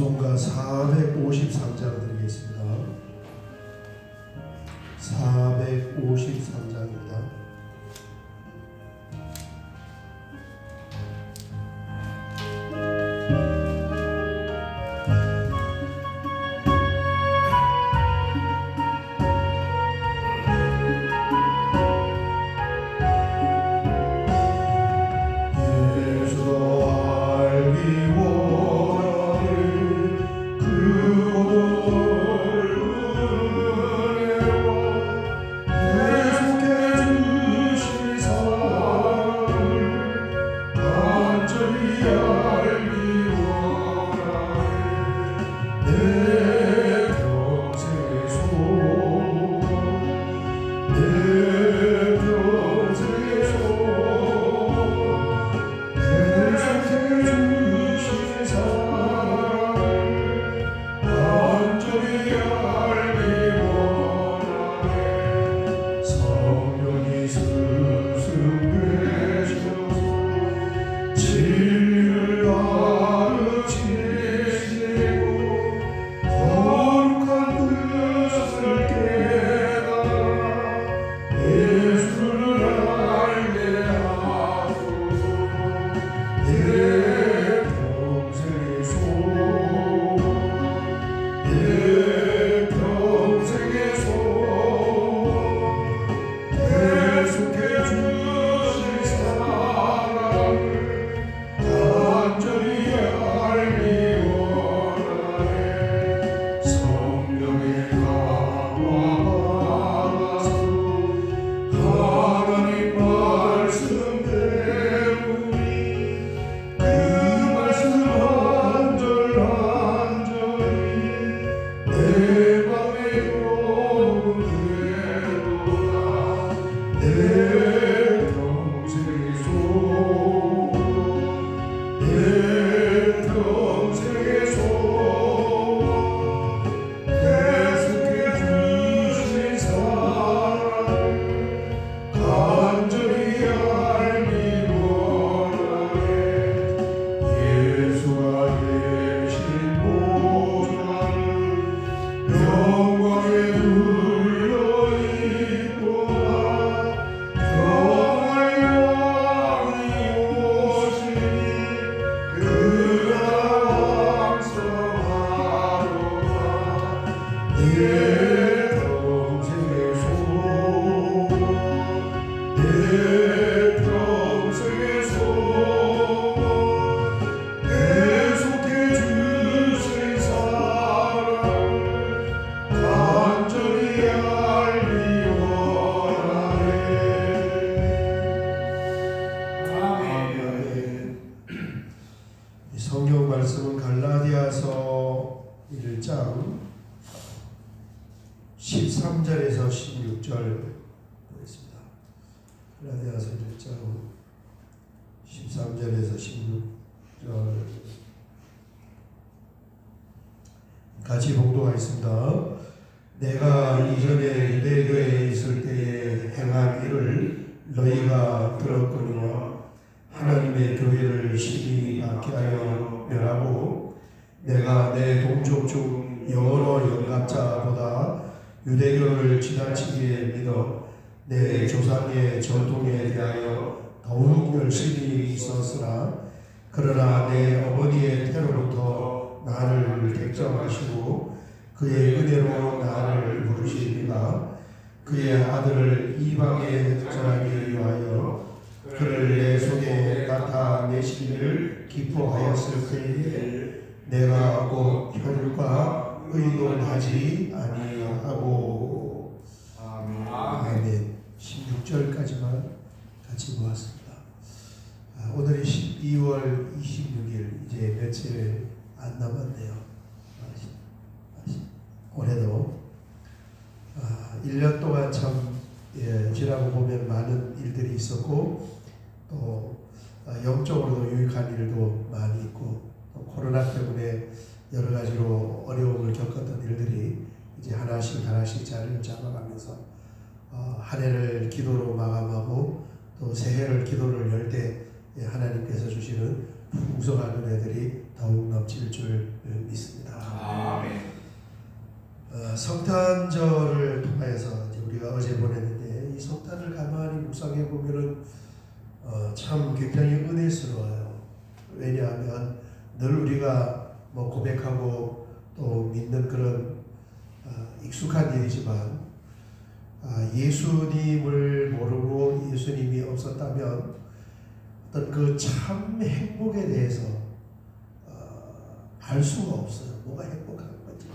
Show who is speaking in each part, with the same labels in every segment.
Speaker 1: 찬송가 453장 드리겠습니다. 453장입니다. 성경 말씀은 갈라디아서 1장 13절에서 16절 보겠습니다. 갈라디아서 1장 13절에서 16절 같이 봉독하겠습니다. 내가 이전에 유대교에 있을 때에 행한 일을 너희가 들었거니와 하나님의 교회를 심히 박해하여 멸하고 내가 내 동족 중 여러 영갑자보다 유대교를 지나치게 믿어 내 조상의 전통에 대하여 더욱 열심히 있었으나 그러나 내 어머니의 태로부터 나를 객정하시고 그의 은혜로 나를 부르십니다. 그의 아들을 이방에 전하기 위하여 그를 내 속에 나타내시기를 기뻐하였을 때에 내가 곧 혈과 의논하지 아니하고. 아멘. 16절까지만 같이 보았습니다. 오늘이 12월 26일, 이제 며칠 안 남았네요. 올해도 1년 동안 참 지나고 보면 많은 일들이 있었고 또 영적으로도 유익한 일도 많이 있고 또 코로나 때문에 여러 가지로 어려움을 겪었던 일들이 이제 하나씩 자리를 잡아가면서 한 해를 기도로 마감하고 또 새해를 기도를 열 때 하나님께서 주시는 풍성한 은혜들이 더욱 넘칠 줄 믿습니다.
Speaker 2: 아멘.
Speaker 1: 성탄절을 통해서 이제 우리가 어제 보냈는데 이 성탄을 가만히 묵상해 보면은 참 굉장히 은혜스러워요. 왜냐하면 늘 우리가 뭐 고백하고 또 믿는 그런 익숙한 일이지만 예수님을 모르고 예수님이 없었다면 어떤 그 참 행복에 대해서 알 수가 없어요. 뭐가 행복한 건지,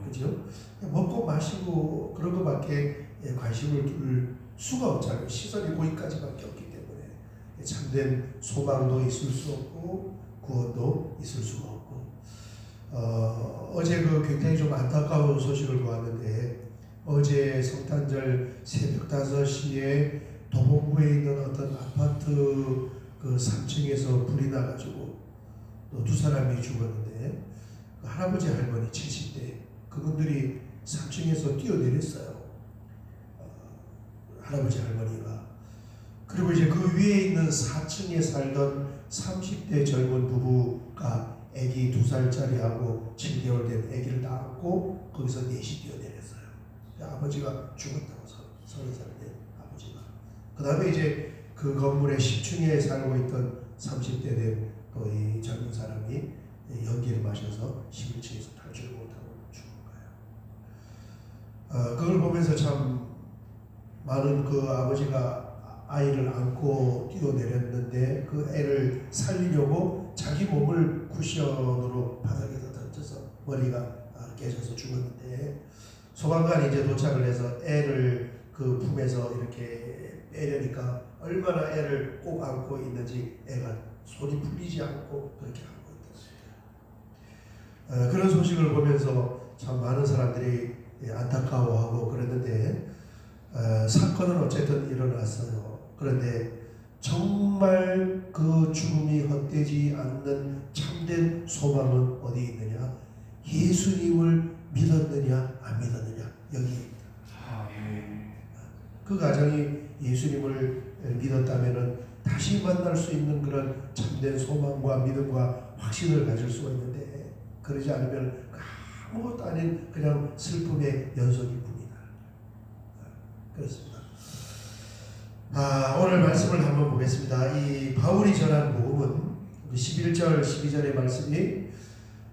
Speaker 1: 그죠? 먹고 마시고 그런 것밖에 관심을 둘 수가 없잖아요. 시선이 거기까지밖에 없기 때문에 참된 소망도 있을 수 없고 구원도 있을 수가 없고. 어제 굉장히 좀 안타까운 소식을 보았는데, 어제 성탄절 새벽 5시에 도봉구에 있는 어떤 아파트 3층에서 불이 나가지고 또 2사람이 죽었는데, 할아버지 할머니 70대 그분들이 3층에서 뛰어내렸어요. 할아버지 할머니가. 그리고 이제 그 위에 있는 4층에 살던 30대 젊은 부부가 아기 2살짜리하고 7개월 된 아기를 다 안고 거기서 넷이 뛰어내렸어요. 아버지가 죽었다고, 30살 된 아버지가. 그 다음에 이제 그 건물의 10층에 살고 있던 30대 된 또 이 젊은 사람이 연기를 마셔서 11층에서 탈출을 못하고 죽은 거예요. 그걸 보면서 참 많은 그 아버지가 아이를 안고 뛰어내렸는데 그 애를 살리려고 자기 몸을 쿠션으로 바닥에다 던져서 머리가 깨져서 죽었는데, 소방관이 이제 도착을 해서 애를 그 품에서 이렇게 빼려니까 얼마나 애를 꼭 안고 있는지 애가 손이 풀리지 않고 그렇게 안고 있었어요. 그런 소식을 보면서 참 많은 사람들이 안타까워하고 그랬는데, 사건은 어쨌든 일어났어요. 그런데 정말 그 죽음이 헛되지 않는 참된 소망은 어디에 있느냐? 예수님을 믿었느냐 안 믿었느냐, 여기에 있다. 그 가정이 예수님을 믿었다면은 다시 만날 수 있는 그런 참된 소망과 믿음과 확신을 가질 수가 있는데, 그러지 않으면 아무것도 아닌 그냥 슬픔의 연속일 뿐이다. 그렇습니다. 오늘 말씀을 한번 보겠습니다. 이 바울이 전한 복음은 11절 12절의 말씀이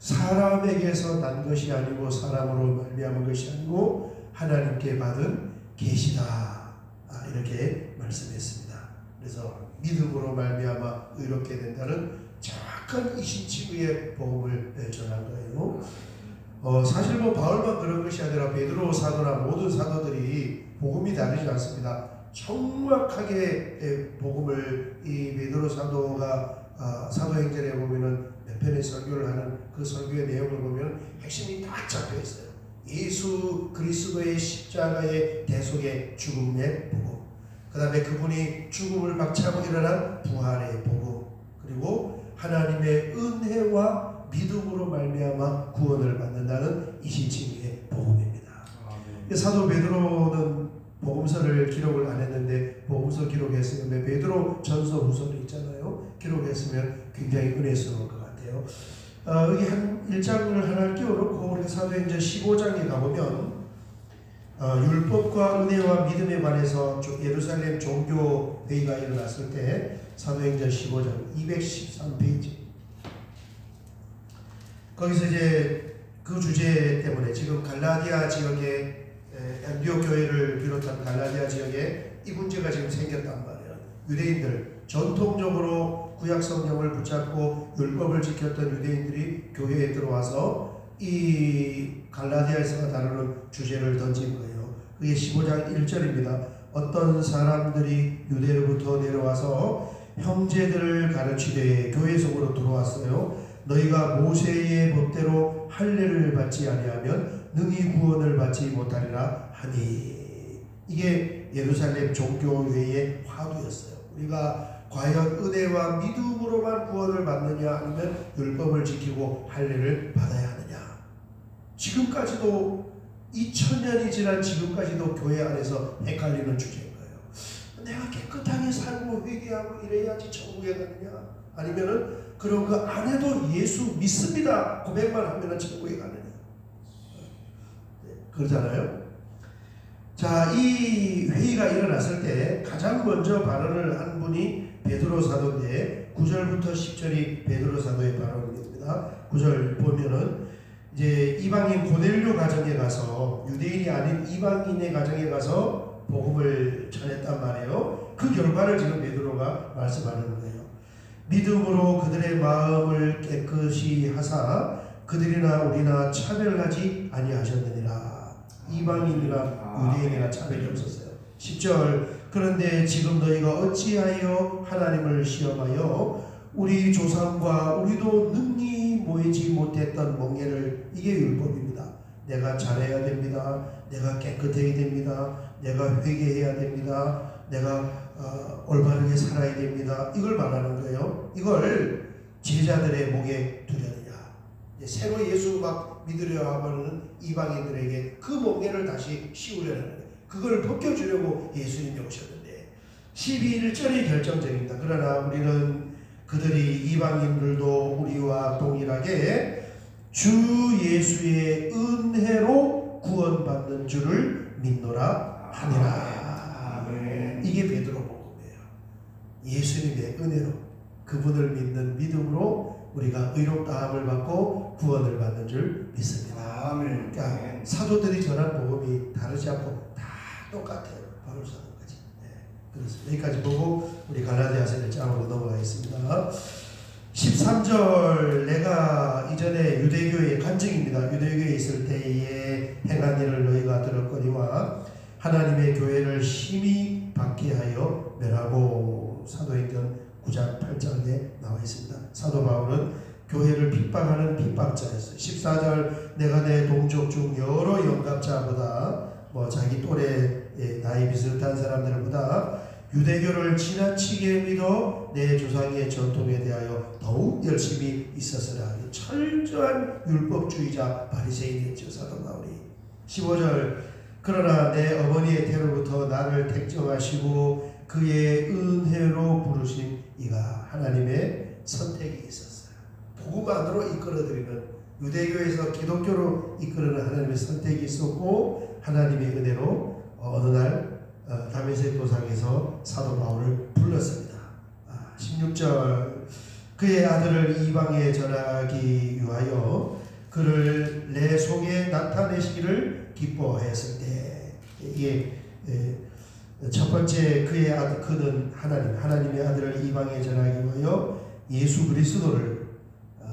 Speaker 1: 사람에게서 난 것이 아니고 사람으로 말미암은 것이 아니고 하나님께 받은 계시다, 이렇게 말씀했습니다. 그래서 믿음으로 말미암아 의롭게 된다는 정확한 이신치구의 복음을 전한 거예요. 사실 뭐 바울만 그런 것이 아니라 베드로 사도나 모든 사도들이 복음이 다르지 않습니다. 정확하게 복음을, 이 베드로 사도가 사도행전에 보면은 몇 편의 설교를 하는 그 설교의 내용을 보면 핵심이 다 잡혀 있어요. 예수 그리스도의 십자가의 대속의 죽음의 복음, 그 다음에 그분이 죽음을 박차고 일어난 부활의 복음, 그리고 하나님의 은혜와 믿음으로 말미암아 구원을 받는다는 이신칭의 복음입니다. 사도 베드로는 복음서를 기록을 안 했는데 복음서 기록했으면, 베드로 전서 후서도 있잖아요. 기록했으면 굉장히 은혜스러울 것 같아요. 여기 한 1장을 하나 끼워놓고 우리 사도행전 15장에 가보면 율법과 은혜와 믿음에 관해서 예루살렘 종교 회의가 일어났을 때, 사도행전 15장 213페이지, 거기서 이제 그 주제 때문에 지금 갈라디아 지역에, 안디옥 교회를 비롯한 갈라디아 지역에 이 문제가 지금 생겼단 말이에요. 유대인들, 전통적으로 구약 성경을 붙잡고 율법을 지켰던 유대인들이 교회에 들어와서 이 갈라디아에서가 다루는 주제를 던진 거예요. 그게 15장 1절입니다. 어떤 사람들이 유대로부터 내려와서 형제들을 가르치되 교회 속으로 들어왔어요. 너희가 모세의 법대로 할례를 받지 아니하면 능히 구원을 받지 못하리라 하니. 이게 예루살렘 종교회의 화두였어요. 우리가 과연 은혜와 믿음으로만 구원을 받느냐, 아니면 율법을 지키고 할례를 받아야 하느냐. 지금까지도 2000년이 지난 지금까지도 교회 안에서 헷갈리는 주제인 거예요. 내가 깨끗하게 살고 회개하고 이래야지 천국에 가느냐? 아니면은 그런 거 안 해도 예수 믿습니다 고백만 하면은 천국에 가느냐? 그러잖아요. 자, 이 회의가 일어났을 때 가장 먼저 발언을 한 분이 베드로 사도인데 9절부터 10절이 베드로 사도의 발언입니다. 9절 보면은 이제 이방인 고넬료 가정에 가서 유대인이 아닌 이방인의 가정에 가서 복음을 전했단 말이에요. 그 결과를 지금 베드로가 말씀하는 거예요. 믿음으로 그들의 마음을 깨끗이 하사 그들이나 우리나 차별하지 아니하셨느니라. 이방인이나 유대인이나 차별이 없었어요. 10절 그런데 지금 너희가 어찌하여 하나님을 시험하여 우리 조상과 우리도 능히 모이지 못했던 멍에를 이게 율법입니다. 내가 잘해야 됩니다. 내가 깨끗해야 됩니다. 내가 회개해야 됩니다. 내가 올바르게 살아야 됩니다. 이걸 말하는 거예요. 이걸 제자들의 목에 두려느냐. 새로 예수 막 믿으려 하는 이방인들에게 그 멍에를 다시 씌우려는 거예요. 그걸 벗겨주려고 예수님이 오셨는데 12일절이 결정적입니다. 그러나 우리는 그들이 이방인들도 우리와 동일하게 주 예수의 은혜로 구원받는 줄을 믿노라 하니라. 이게 베드로 복음이에요. 예수님의 은혜로 그분을 믿는 믿음으로 우리가 의롭다함을 받고 구원을 받는 줄 믿습니다. 그러니까 사도들이 전한 복음이 다르지 않고 다 똑같아요. 바울 사도까지. 그렇습니다. 여기까지 보고 우리 갈라디아서 1장으로 넘어가겠습니다. 13절 내가 이전에 유대교의 간증입니다. 유대교에 있을 때에 행한 일을 너희가 들었거니와 하나님의 교회를 심히 받게 하여 멸하고 사도행전 9장 8절에 나와 있습니다. 사도 바울은 교회를 핍박하는 핍박자였어요. 14절 내가 내 동족 중 여러 영갑자보다 자기 또래 나이 비슷한 사람들보다 유대교를 지나치게 믿어 내 조상의 전통에 대하여 더욱 열심히 있었으라. 철저한 율법주의자 바리새인이었죠. 사도 바울이. 15절 그러나 내 어머니의 태로부터 나를 택정하시고 그의 은혜로 부르신 이가 하나님의 선택이 있었어요. 복음 안으로 이끌어들이는 유대교에서 기독교로 이끌어는 하나님의 선택이 있었고 하나님의 은혜로 어느 날 다메섹 도상에서 사도 바울을 불렀습니다. 16절 그의 아들을 이방에 전하기 위하여 그를 내 속에 나타내시기를 기뻐하였을 때 이게 첫 번째 그의 아들 그는 하나님의 아들을 이방에 전하기 위하여 예수 그리스도를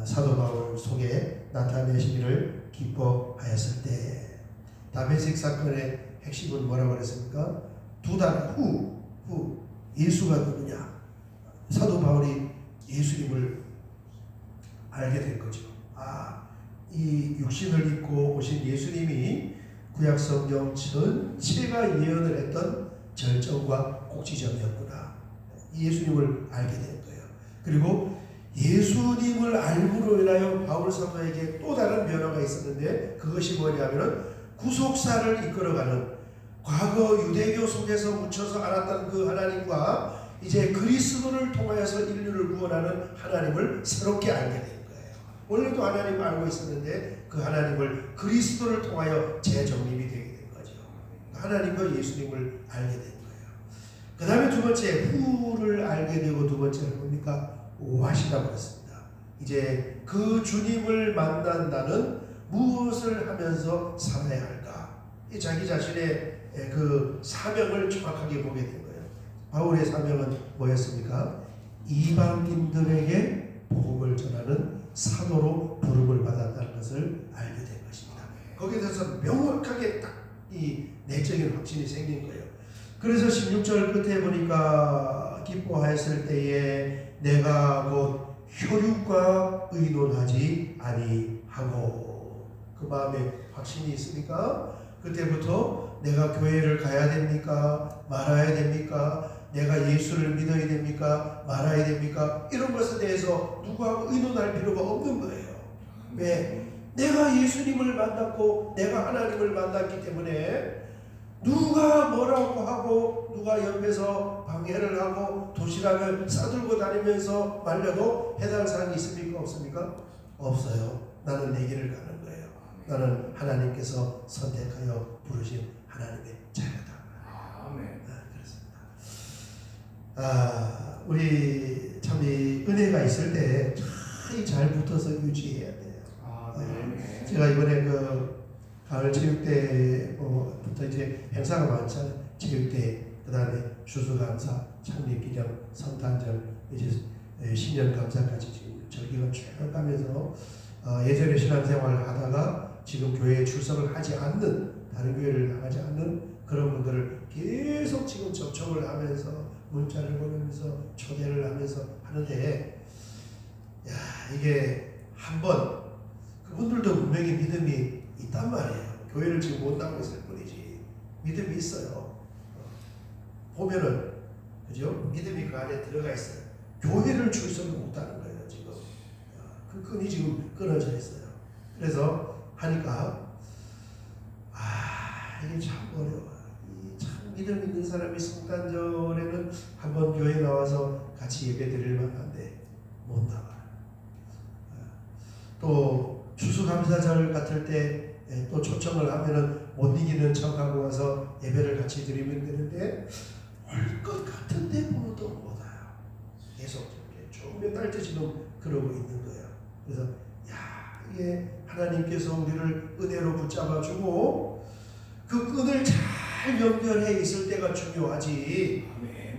Speaker 1: 사도 바울 속에 나타내시기를 기뻐하였을 때 다메섹 사건의 핵심은 뭐라고 그랬습니까? 2달 후 예수가 누구냐? 사도 바울이 예수님을 알게 된 거죠. 이 육신을 입고 오신 예수님이 구약 성경 전체가 예언을 했던 절정과 꼭지점이었구나. 예수님을 알게 된 거예요. 그리고 예수님을 알므로 인하여 바울 사도에게 또 다른 변화가 있었는데 그것이 뭐냐면은 구속사를 이끌어가는 과거 유대교 속에서 묻혀서 알았던 그 하나님과 이제 그리스도를 통하여서 인류를 구원하는 하나님을 새롭게 알게 된 거예요. 원래도 하나님을 알고 있었는데 그 하나님을 그리스도를 통하여 재정립이 되게 된 거죠. 하나님과 예수님을 알게 된 거예요. 그 다음에 두 번째 후를 알게 되고 두 번째는 뭡니까? 오하시라고 했습니다. 이제 그 주님을 만난 나는 무엇을 하면서 살아야 할까? 자기 자신의 그 사명을 정확하게 보게 된 거예요. 바울의 사명은 뭐였습니까? 이방인들에게 복음을 전하는 사도로 부름을 받았다는 것을 알게 된 것입니다. 거기에 대해서 명확하게 딱 이 내적인 확신이 생긴 거예요. 그래서 16절 끝에 보니까 기뻐하였을 때에 내가 곧 혈육과 의논하지 아니하고 그 마음에 확신이 있으니까 그때부터 내가 교회를 가야 됩니까? 말아야 됩니까? 내가 예수를 믿어야 됩니까? 말아야 됩니까? 이런 것에 대해서 누구하고 의논할 필요가 없는 거예요. 왜? 내가 예수님을 만났고 내가 하나님을 만났기 때문에 누가 뭐라고 하고 말려도 누가 옆에서 방해를 하고 도시락을 싸들고 다니면서 말려도 해당 사항이 있습니까? 없습니까? 없어요. 나는 내 길을 가는 거예요. 나는 하나님께서 선택하여 부르신 하나님의 자녀다.
Speaker 2: 아멘.
Speaker 1: 그렇습니다. 우리 참 이 은혜가 있을 때 잘 붙어서 유지해야 돼요.
Speaker 2: 네.
Speaker 1: 제가 이번에 그 가을 체육대부터 이제 행사가 많잖아요. 체육대, 그 다음에 추수감사, 창립기념, 성탄절, 이제 신년 감사까지 지금 절기가 쭉 가면서 예전에 신앙생활을 하다가 지금 교회에 출석을 하지 않는, 다른 교회를 나가지 않는 그런 분들을 계속 지금 접촉을 하면서 문자를 보내면서 초대를 하면서 하는데, 야, 이게 한번 그분들도 분명히 믿음이 있단 말이에요. 교회를 지금 못 나오고 있을 뿐이지 믿음이 있어요. 보면은, 그죠? 믿음이 그 안에 들어가 있어요. 교회를 출석을 못하는 거예요 지금. 그 끈이 지금 끊어져 있어요. 그래서 하니까 이게 참 어려워요. 참 믿음 있는 사람이 성탄절에는 한번 교회 나와서 같이 예배 드릴 만한데 못 나가요. 또 추수감사절 같을 때 또 초청을 하면은 못 이기는 척하고 와서 예배를 같이 드리면 되는데 올 것 같은데 보면 또 못 와요. 계속 이렇게 쭉 몇 달째 지금 그러고 있는 거예요. 그래서 이게 하나님께서 우리를 은혜로 붙잡아주고 그 끈을 잘 연결해 있을 때가 중요하지.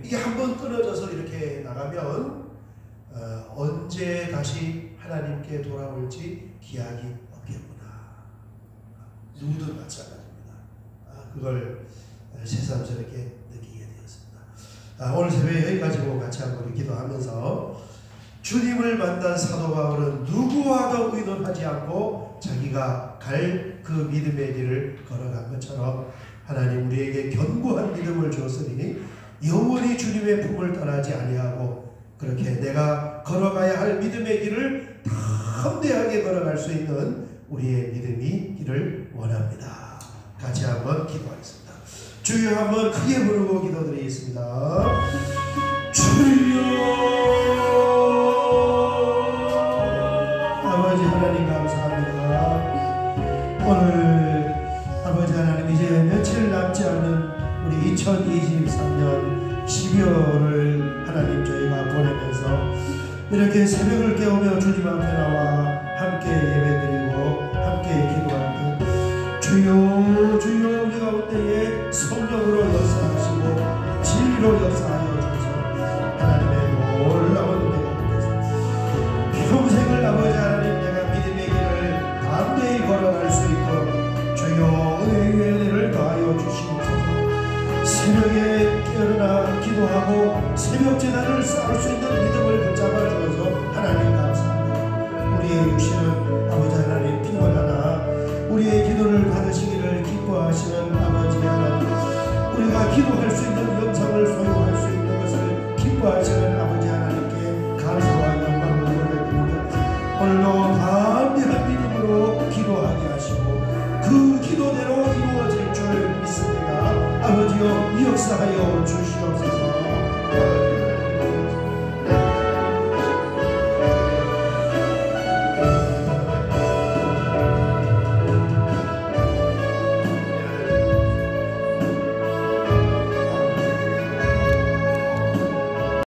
Speaker 1: 이게 한번 끊어져서 이렇게 나가면 언제 다시 하나님께 돌아올지 기약이 없겠구나. 누구든 마찬가지입니다. 그걸 새삼스럽게 느끼게 되었습니다. 오늘 새벽에 여기까지 보고 같이 한번 기도하면서, 주님을 만난 사도 바울은 누구와도 의논하지 않고 자기가 갈 그 믿음의 길을 걸어간 것처럼 하나님 우리에게 견고한 믿음을 주었으니 영원히 주님의 품을 떠나지 아니하고 그렇게 내가 걸어가야 할 믿음의 길을 담대하게 걸어갈 수 있는 우리의 믿음이 길을 원합니다. 같이 한번 기도하겠습니다. 주여 한번 크게 부르고 기도드리겠습니다. 주여. 아버지 하나님 감사합니다. 오늘 아버지 하나님 이제 며칠 남지 않은 우리 2023년 12월을 하나님 저희가 보내면서 이렇게 새벽을 깨우며 주님 앞에 나와 함께 예배드리고 함께 기도할 때 주여 주여 우리 가운데에 성령으로 역사하시고 진리로 역사하여 주셔서 하나님의 놀라운 은혜가 되겠습니다. 평생을 아버지 하나님 내가 믿음의 길을 담대히 걸어갈 수 있도록 주여 은혜의 은혜를 더하여 주시옵소서. 새벽에 깨어나 기도하고 새벽 제단을 쌓을 수 있는 믿음을 붙잡아 주어서 하나님 감사합니다. 우리의 육신은 아버지 하나님